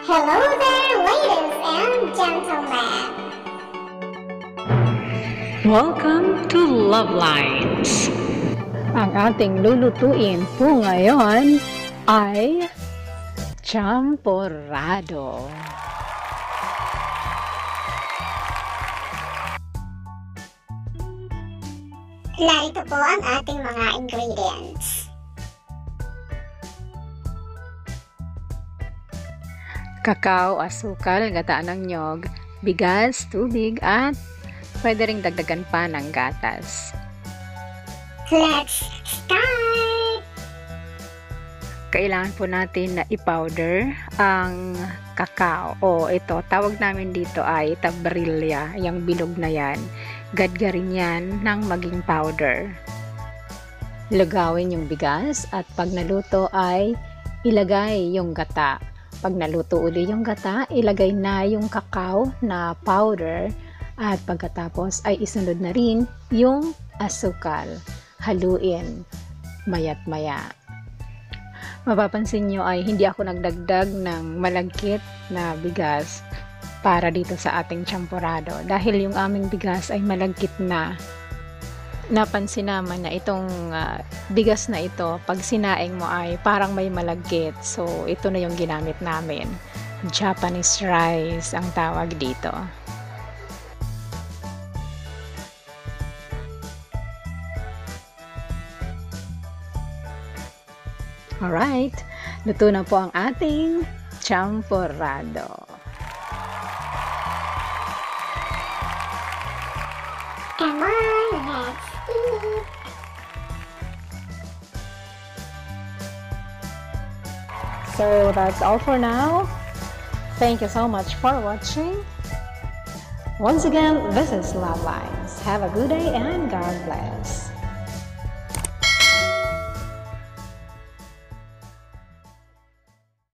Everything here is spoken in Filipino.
Hello there, ladies and gentlemen. Welcome to Love Lines. Ang ating lulutuin po ngayon ay champorado. Narito po ang ating mga ingredients. Kakao, asukal, gata ng nyog, bigas, tubig, at pwede ring dagdagan pa ng gatas. Let's start! Kailangan po natin na i-powder ang kakao. O ito, tawag namin dito ay tabrilya, yung bilog na yan. Gadgarin yan ng maging powder. Lugawin yung bigas at pag naluto ay ilagay yung gata. Pag naluto uli yung gata, ilagay na yung kakao na powder at pagkatapos ay isunod na rin yung asukal. Haluin mayat maya. Mapapansin nyo ay hindi ako nagdagdag ng malagkit na bigas para dito sa ating champorado dahil yung aming bigas ay malagkit na. Napansin naman na itong bigas na ito, pag sinaing mo ay parang may malagkit. So, ito na yung ginamit namin. Japanese rice ang tawag dito. Alright, luto na po ang ating champorado. Come on, let's eat! So that's all for now. Thank you so much for watching. Once again, this is Love Lines. Have a good day and God bless.